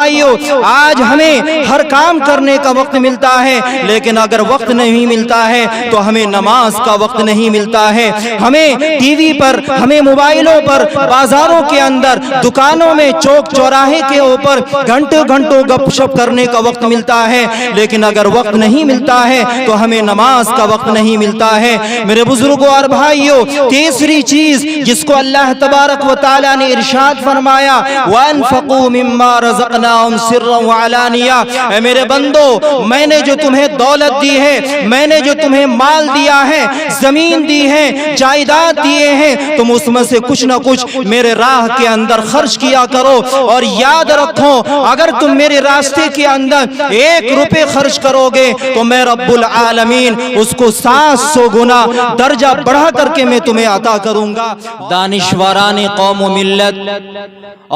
بھائیو، آج ہمیں ہر کام کرنے کا وقت ملتا ہے، لیکن اگر وقت نہیں ملتا ہے تو ہمیں نماز کا وقت نہیں ملتا ہے۔ ہمیں ٹی وی پر، ہمیں موبائلوں پر، بازاروں کے اندر، دکانوں میں، چوک چوراہے کے اوپر گھنٹوں گھنٹوں گپ شپ کرنے کا وقت ملتا ہے، لیکن اگر وقت نہیں ملتا ہے تو ہمیں نماز کا وقت نہیں ملتا ہے۔ میرے بزرگوں اور بھائیوں، تیسری چیز جس کو اللہ تبارک و تعالی نے ارشاد فرمایا، وَأَنفِقُوا مِمَّا رَزَقْنَاهُمْ سِرًّا وَعَلَانِيَةً، اے میرے بندو، میں نے جو تمہیں دولت دی ہے، میں نے جو تمہیں مال دیا ہے، زمین دی ہے، جائیداد دیے ہیں، تم اس میں سے کچھ نہ کچھ میرے راہ کے اندر خرچ کیا کرو، اور یاد رکھو اگر تم میرے راستے کے اندر 1 روپے خرچ کرو گے تو میں رب العالمین اس کو 700 گنا درجہ بڑھا کر کے میں تمہیں عطا کروں گا۔ دانشوران قوم و ملت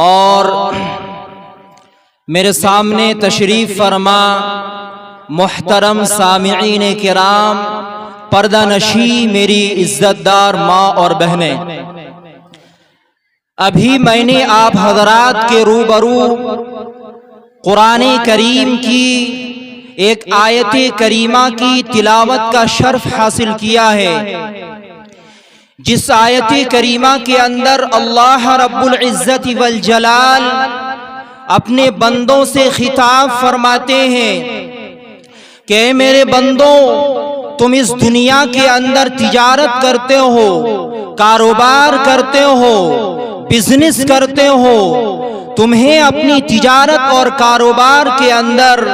اور میرے سامنے تشریف فرما محترم سامعین کرام، پردہ نشی میری عزت دار ماں اور بہنیں، ابھی میں نے آپ حضرات کے روبرو قرآن کریم کی ایک آیت کریمہ کی تلاوت کا شرف حاصل کیا ہے، جس آیت کریمہ کے اندر اللہ رب العزت والجلال اپنے بندوں سے خطاب فرماتے ہیں کہ اے میرے بندوں، تم اس دنیا کے اندر تجارت کرتے ہو، کاروبار کرتے ہو، بزنس کرتے ہو، تمہیں اپنی تجارت اور کاروبار کے اندر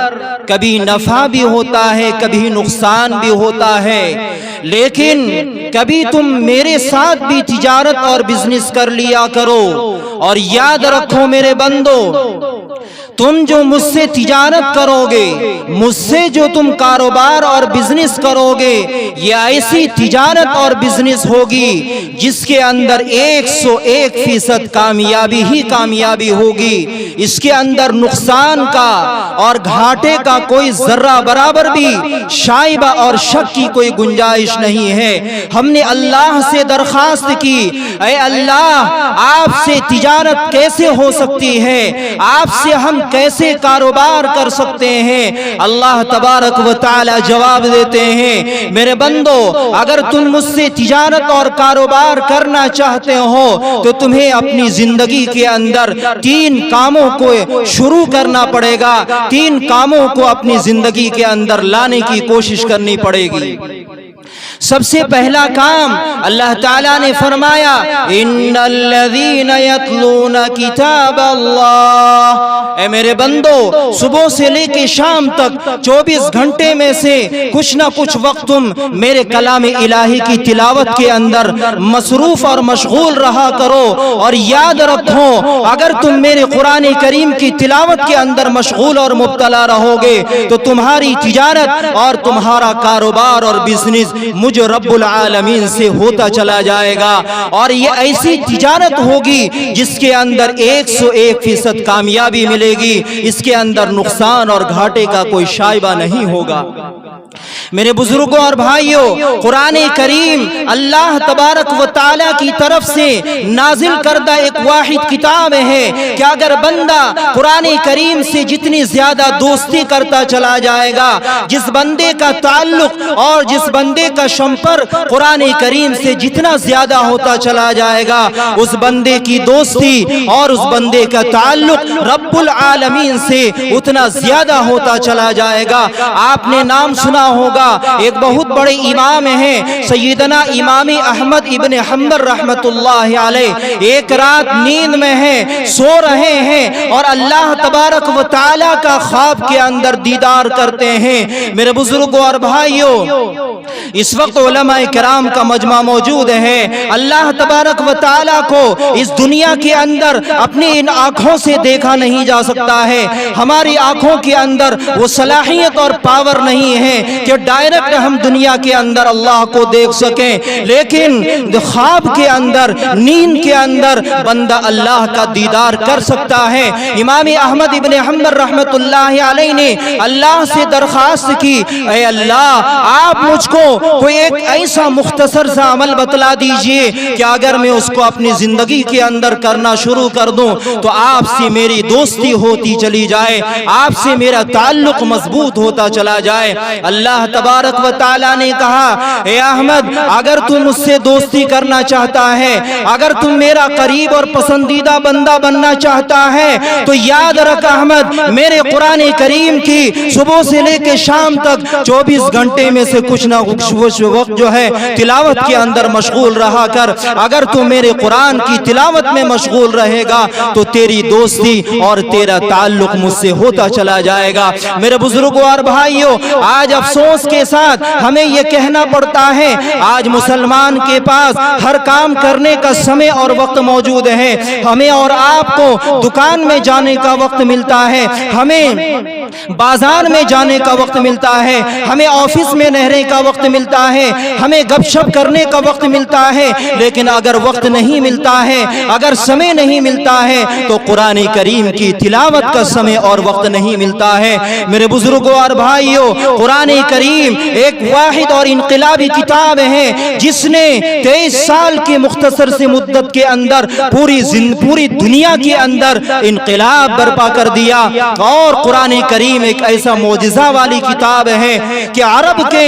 کبھی نفع بھی ہوتا ہے، کبھی نقصان بھی ہوتا ہے، لیکن کبھی تم میرے ساتھ بھی تجارت اور بزنس کر لیا کرو، اور یاد رکھو میرے بندو، تم جو مجھ سے تجارت کرو گے، مجھ سے جو تم کاروبار اور بزنس کرو گے، یہ ایسی تجارت اور بزنس ہوگی جس کے اندر 101% کامیابی ہی کامیابی ہوگی، اس کے اندر نقصان کا اور گھاٹے کا کوئی ذرہ برابر بھی شائبہ اور شک کی کوئی گنجائش نہیں ہے۔ ہم نے اللہ سے درخواست کی، اے اللہ، آپ سے تجارت کیسے ہو سکتی ہے، آپ سے ہم کیسے کاروبار کر سکتے ہیں؟ اللہ تبارک و تعالی جواب دیتے ہیں، میرے بندو، اگر تم مجھ سے تجارت اور کاروبار کرنا چاہتے ہو تو تمہیں اپنی زندگی کے اندر 3 کاموں کو شروع کرنا پڑے گا، 3 کاموں کو اپنی زندگی کے اندر لانے کی کوشش کرنی پڑے گی۔ سب سے پہلا کام اللہ تعالیٰ نے فرمایا، ان الذین یتلون کتاب اللہ، اے میرے بندو، صبح سے لے کے شام تک 24 گھنٹے میں سے کچھ نہ کچھ وقت تم میرے کلام الہی کی تلاوت کے اندر مصروف اور مشغول رہا کرو، اور یاد رکھو اگر تم میرے قرآن کریم کی تلاوت کے اندر مشغول اور مبتلا رہو گے تو تمہاری تجارت اور تمہارا کاروبار اور بزنس مجھ رب العالمین سے ہوتا چلا جائے گا، اور یہ ایسی تجارت ہوگی جس کے اندر 101% کامیابی ملے گی، اس کے اندر نقصان اور گھاٹے کا کوئی شائبہ نہیں ہوگا۔ میرے بزرگوں اور بھائیوں، قرآن کریم اللہ تبارک و تعالی کی طرف سے نازل کردہ ایک واحد کتاب ہے کہ اگر بندہ قرآن کریم سے جتنی زیادہ دوستی کرتا چلا جائے گا، جس بندے کا تعلق اور جس بندے کا شمپر قرآن کریم سے جتنا زیادہ ہوتا چلا جائے گا، اس بندے کی دوستی اور اس بندے کا تعلق رب العالمین سے اتنا زیادہ ہوتا چلا جائے گا۔ آپ نے نام سنا ہوگا، ایک بہت بڑے امام ہیں سیدنا امام احمد ابن حنبل رحمت اللہ علیہ، ایک رات نیند میں ہیں، سو رہے ہیں اور اللہ تبارک و تعالی کا خواب کے اندر دیدار کرتے ہیں۔ میرے بزرگوں اور بھائیوں، اس وقت علماء کرام کا مجمع موجود ہے، اللہ تبارک و تعالی کو اس دنیا کے اندر اپنی ان آنکھوں سے دیکھا نہیں جا سکتا ہے، ہماری آنکھوں کے اندر وہ صلاحیت اور پاور نہیں ہے کہ ڈائریکٹ ہم دنیا کے اندر اللہ کو دیکھ سکیں، لیکن خواب کے اندر، نیند کے اندر بندہ اللہ کا دیدار کر سکتا ہے۔ امام احمد ابن حنبل رحمت اللہ علیہ نے اللہ سے درخواست کی، اے اللہ آپ مجھ کو کوئی ایک ایسا مختصر سا عمل بتلا دیجئے کہ اگر میں اس کو اپنی زندگی کے اندر کرنا شروع کر دوں تو آپ سے میری دوستی ہوتی چلی جائے، آپ سے میرا تعلق مضبوط ہوتا چلا جائے۔ اللہ تبارک و تعالی نے کہا، اے احمد اگر تم مجھ سے دوستی کرنا چاہتا ہے، اگر تم میرا قریب اور پسندیدہ بندہ بننا چاہتا ہے تو یاد رکھ احمد، میرے قرآن کریم کی صبح سے لے کے شام تک 24 گھنٹے میں سے کچھ نہ کچھ وقت جو ہے تلاوت کے اندر مشغول رہا کر۔ اگر تم میرے قرآن کی تلاوت میں مشغول رہے گا تو تیری دوستی اور تیرا تعلق مجھ سے ہوتا چلا جائے گا۔ میرے بزرگوں اور بھائیوں، آج افسوس کے ساتھ ہمیں یہ کہنا پڑتا ہے، آج مسلمان کے پاس ہر کام کرنے کا سمے اور وقت موجود ہے۔ ہمیں اور آپ کو دکان میں جانے کا وقت ملتا ہے، ہمیں بازار میں جانے کا وقت ملتا ہے، ہمیں آفس میں رہنے کا وقت ملتا ہے، ہمیں گپ شپ کرنے کا وقت ملتا ہے، لیکن اگر وقت نہیں ملتا ہے، اگر سمے نہیں ملتا ہے تو قرآن کریم کی تلاوت کا سمے اور وقت نہیں ملتا ہے۔ میرے بزرگوں اور بھائیوں، قرآن کریم ایک واحد اور انقلابی کتاب ہے جس نے 23 سال کی مختصر سی مدت کے اندر پوری دنیا کے اندر انقلاب برپا کر دیا۔ اور قرآن کریم ایک ایسا معجزہ والی کتاب ہے کہ عرب کے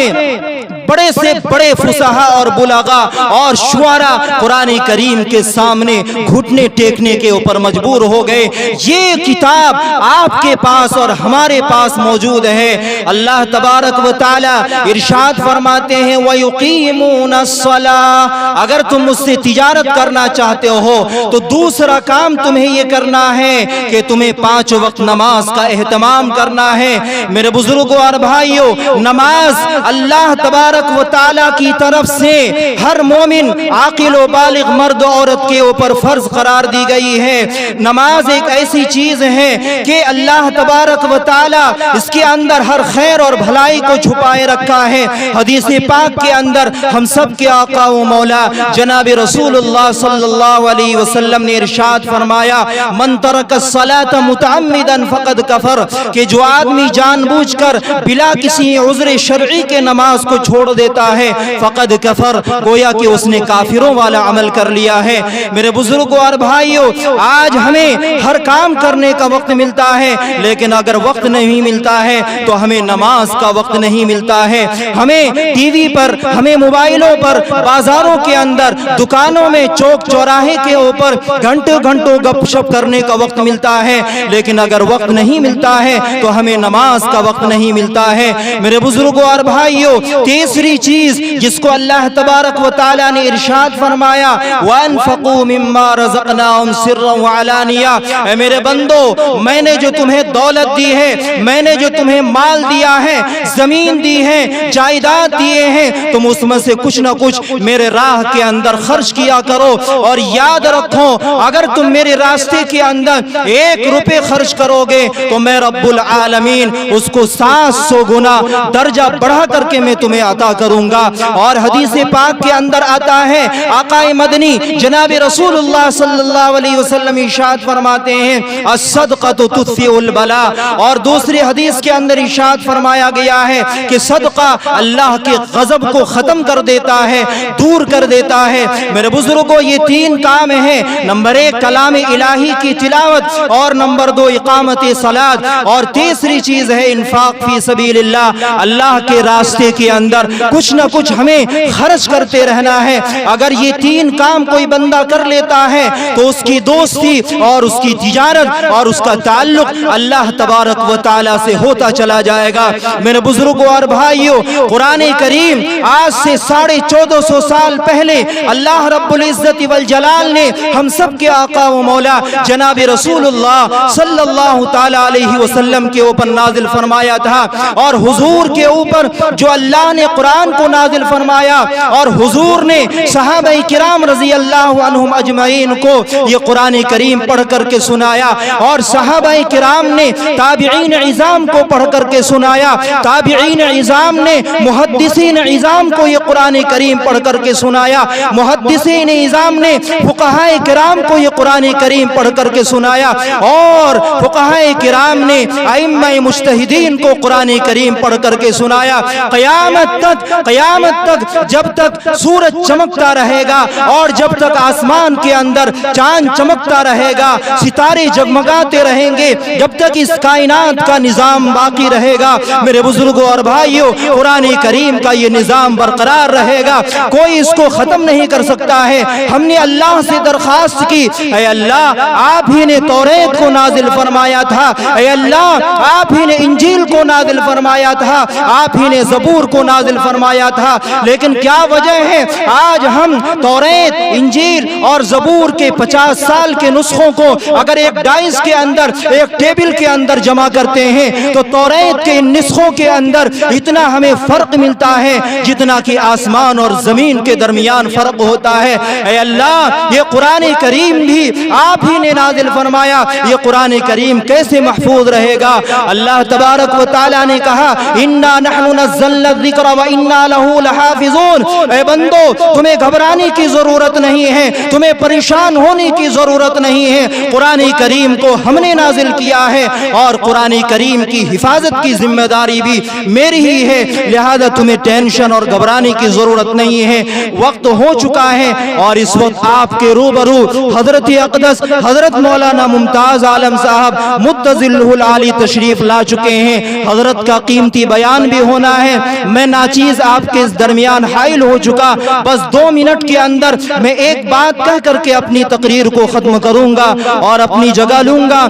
بڑے سے بڑے فصحا اور بلغا اور شعراء قرآن کریم کے سامنے گھٹنے ٹیکنے کے اوپر مجبور ہو گئے۔ یہ کتاب آپ کے پاس اور ہمارے پاس موجود ہے۔ اللہ تبارک و تعالی ارشاد فرماتے ہیں وَيُقِيمُونَ الصَّلَاةَ، اگر تم مجھ سے تجارت کرنا چاہتے ہو تو دوسرا کام تمہیں یہ کرنا ہے کہ تمہیں 5 وقت نماز کا اہتمام کرنا ہے۔ میرے بزرگوں اور بھائیوں، نماز اللہ تبارک و تعالی کی طرف سے ہر مومن عاقل و بالغ مرد و عورت کے اوپر فرض قرار دی گئی ہے۔ نماز ایک ایسی چیز ہے کہ اللہ تبارک و تعالی اس کے اندر ہر خیر اور بھلائی کو چھپائے رکھا ہے۔ حدیث پاک کے اندر ہم سب کے آقا و مولا جناب رسول اللہ صلی اللہ علیہ وسلم نے ارشاد فرمایا، من ترک الصلاة متعمدا فقد کفر، کہ جو آدمی جان بوجھ کر بلا کسی عذر شرعی کے نماز کو چھوڑ دیتا ہے فقد کفر، گویا کہ اس نے کافروں والا عمل کر لیا ہے۔ میرے بزرگوں اور بھائیوں، آج ہمیں ہر کام کرنے کا وقت ملتا ہے، لیکن اگر وقت نہیں ملتا ہے تو ہمیں نماز کا وقت نہیں ملتا ہے۔ ہمیں ٹی وی پر، ہمیں موبائلوں پر، بازاروں کے اندر، دکانوں میں، چوک چوراہے کے اوپر گھنٹوں گھنٹوں گپ شپ کرنے کا وقت ملتا ہے، لیکن اگر وقت نہیں ملتا ہے تو ہمیں نماز کا وقت نہیں ملتا ہے۔ میرے بزرگوں اور بھائیوں، تیسری چیز جس کو اللہ تبارک و تعالی نے ارشاد فرمایا، وَأَنفَقُوا مِمَّا رَزَقْنَاهُمْ سِرًّا وَعَلَانِيَةً، اے میرے بندو، میں نے جو تمہیں دولت دی ہے، میں نے جو تمہیں مال دیا ہے، زمین دی ہے، جائیداد دیے ہیں، تم اس میں سے کچھ نہ کچھ میرے راہ کے اندر خرچ کیا کرو۔ اور یاد رکھو، اگر تم میرے راستے کے اندر 1 روپے خرچ کرو گے تو میں رب العالمین اس کو 700 گنا درجہ بڑھا کر کے میں تمہیں عطا کروں گا۔ اور حدیث پاک کے اندر آتا ہے، آقا مدنی جناب رسول اللہ صلی اللہ علیہ وسلم ارشاد فرماتے ہیں، الصدقۃ تطفئ البلاء، اور دوسری حدیث کے اندر ارشاد فرمایا گیا ہے کہ صدقہ اللہ کے غضب کو ختم کر دیتا ہے، دور کر دیتا ہے۔ میرے بزرگوں، یہ 3 کام ہیں، نمبر 1 کلام الہی کی تلاوت، اور نمبر 2 اقامت صلاۃ، اور تیسری چیز ہے انفاق فی سبیل اللہ، اللہ کے راستے کے اندر کچھ نہ کچھ ہمیں خرچ کرتے رہنا ہے۔ اگر یہ 3 کام کوئی بندہ کر لیتا ہے تو اس کی دوستی اور اس کی تجارت اور اس کا تعلق اللہ تبارک و تعالی سے ہوتا چلا جائے گا۔ میرے بزرگوں اور بھائیوں، قرآن کریم آج سے 1450 سال پہلے اللہ رب العزت والجلال نے ہم سب کے آقا و مولا جناب رسول اللہ صلی اللہ تعالی علیہ وسلم کے اوپر نازل فرمایا تھا، اور حضور کے اوپر جو اللہ نے قرآن قرآن کو نازل فرمایا اور حضور نے صحابہ کرام رضی اللہ عنہم اجمعین کو یہ قرآن کریم پڑھ کر کے سنایا، اور صحابہ کرام نے تابعین عظام کو پڑھ کر کے سنایا، تابعین عظام نے محدثین عظام کو یہ قرآن کریم پڑھ کر کے سنایا، محدثین عظام نے فقہاء کرام کو یہ قرآن کریم پڑھ کر کے سنایا، اور فقہاء کرام نے ائمہ مجتہدین کو قرآن کریم پڑھ کر کے سنایا۔ قیامت تک جب تک سورج چمکتا رہے گا اور جب تک آسمان کے اندر چاند چمکتا رہے گا، ستارے جگمگاتے رہیں گے، جب تک اس کائنات کا نظام باقی رہے گا، میرے بزرگوں اور بھائیوں، قرآن کریم کا یہ نظام برقرار رہے گا، کوئی اس کو ختم نہیں کر سکتا ہے۔ ہم نے اللہ سے درخواست کی، اے اللہ آپ ہی نے توریت کو نازل فرمایا تھا، اے اللہ آپ ہی نے انجیل کو نازل فرمایا تھا، آپ ہی نے زبور کو نازل فرمایا تھا، لیکن کیا وجہ ہے آج ہم توریت، انجیل اور زبور کے 50 سال کے نسخوں کو اگر ایک ڈائس کے اندر، ایک ٹیبل کے اندر جمع کرتے ہیں تو توریت کے ان نسخوں کے اندر اتنا ہمیں فرق ملتا ہے جتنا کہ آسمان اور زمین کے درمیان فرق ہوتا ہے۔ اے اللہ یہ قرآن کریم بھی آپ ہی نے نازل فرمایا، یہ قرآن کریم کیسے محفوظ رہے گا؟ اللہ تبارک و تعالی نے کہا انا نحن نزلنا الذکر وانا لہ لحافظون۔ اے بندو تمہیں گھبرانے کی ضرورت نہیں ہے، تمہیں پریشان ہونے کی ضرورت نہیں ہے، قرآن کریم کو ہم نے نازل کیا ہے اور قرآن کریم کی حفاظت کی ذمہ داری بھی میری ہی ہے، لہذا تمہیں ٹینشن اور گھبرانے کی ضرورت نہیں ہے۔ وقت ہو چکا ہے اور اس وقت آپ کے روبرو حضرت اقدس حضرت مولانا ممتاز عالم صاحب متظلہ العالی تشریف لا چکے ہیں، حضرت کا قیمتی بیان بھی ہونا ہے۔ میں ناچیز آپ کے اس درمیان حائل ہو چکا، بس 2 منٹ کے اندر میں ایک بات کہہ کر کے اپنی تقریر کو ختم کروں گا اور اپنی جگہ لوں گا۔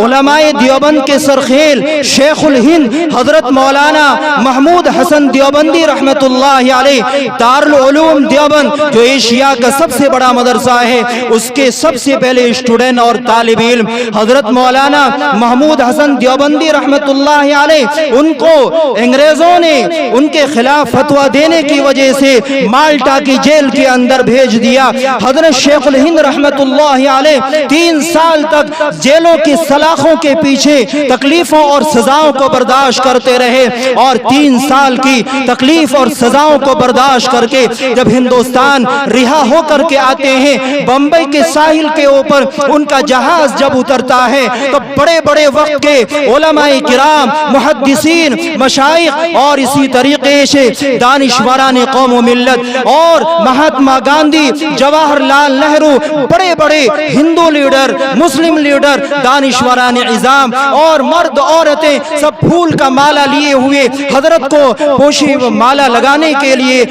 علماء دیوبند کے سرخیل شیخ الہند حضرت مولانا محمود حسن دیوبندی رحمت اللہ علیہ، دارالعلوم دیوبند جو ایشیا کا سب سے بڑا مدرسہ ہے، اس کے سب سے پہلے اسٹوڈنٹ اور طالب علم حضرت مولانا محمود حسن دیوبندی رحمت اللہ علیہ، ان کو انگریزوں نے ان کے خلاف فتویٰ دینے کی وجہ سے مالٹا کی جیل کے اندر بھیج دیا۔ حضرت شیخ الہند رحمت اللہ علیہ 3 سال تک جیلوں کی سلاخوں کے پیچھے تکلیفوں اور سزاؤں کو برداشت کرتے رہے، اور 3 سال کی تکلیف اور سزاؤں کو برداشت کر کے جب ہندوستان رہا ہو کر کے آتے ہیں، بمبئی کے ساحل کے اوپر ان کا جہاز جب اترتا ہے تو بڑے بڑے وقت کے علماء کرام، محدثین، مشائخ اور اسی طریقے سے دانشوران قوم و ملت اور مہاتما گاندھی، جواہر لال نہرو، بڑے بڑے ہندو لیڈر، مسلم لیڈر، دانشوران عظام اور مرد عورتیں سب پھول کا مالا لیے ہوئے حضرت کو پوشی مالا لگانے کے لیے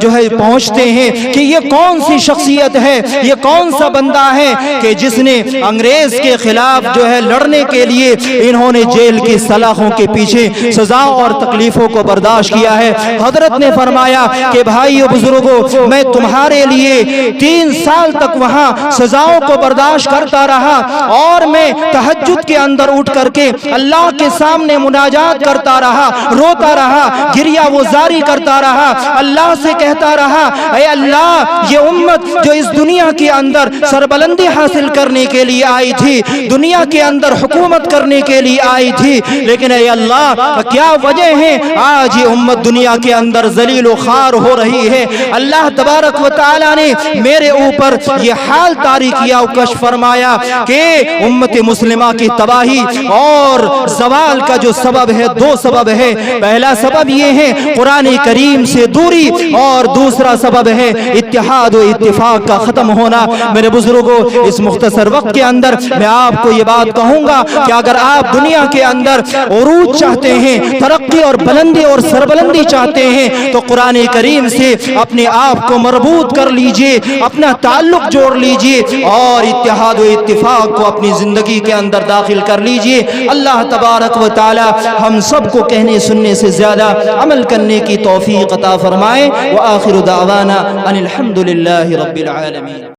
جو ہے پہنچتے ہیں کہ یہ کون سی شخصیت ہے، یہ کون سا بندہ ہے کہ جس نے انگریز کے خلاف جو ہے لڑنے کے لیے انہوں نے جیل کی سلاخوں کے پیچھے سزاؤں اور تکلیفوں کو برداشت کیا ہے۔ حضرت نے فرمایا کہ بھائیو بزرگوں، میں تمہارے لیے 3 سال تک وہاں سزاؤں کو برداشت کرتا رہا، اور میں تہجد کے اندر اٹھ کر کے اللہ کے سامنے مناجات کرتا رہا، روتا رہا، گریہ وزاری کرتا رہا، اللہ سے کہتا رہا اے اللہ یہ امت جو اس دنیا کے اندر سربلندی حاصل کرنے کے لیے آئی تھی، دنیا کے اندر حکومت کرنے کے لیے آئی تھی، لیکن اے اللہ کیا وجہ ہے آج یہ امت دنیا کے اندر ذلیل و خوار ہو رہی ہے؟ اللہ تبارک و تعالی نے میرے اوپر یہ حال طاری کیا و کشف فرمایا کہ امت مسلمہ کی تباہی اور زوال کا جو سبب ہے، 2 سبب ہے۔ پہلا سبب یہ ہے قرآن کریم سے دوری، اور دوسرا سبب ہے اتحاد و اتفاق کا ختم ہونا۔ میرے بزرگوں، اس مختصر وقت کے اندر میں آپ کو یہ بات کہوں گا کہ اگر آپ دنیا کے اندر عروج چاہتے ہیں، ترقی اور بلندی اور سربلندی چاہتے ہیں، تو قرآن کریم سے اپنے آپ کو مربوط کر لیجئے، اپنا تعلق جوڑ لیجئے اور اتحاد و اتفاق کو اپنی زندگی کے اندر داخل کر لیجئے۔ اللہ تبارک و تعالی ہم سب کو کہنے سننے سے زیادہ عمل کرنے کی توفیق عطا فرمائے۔ وآخر دعوانا ان الحمد للہ رب العالمین۔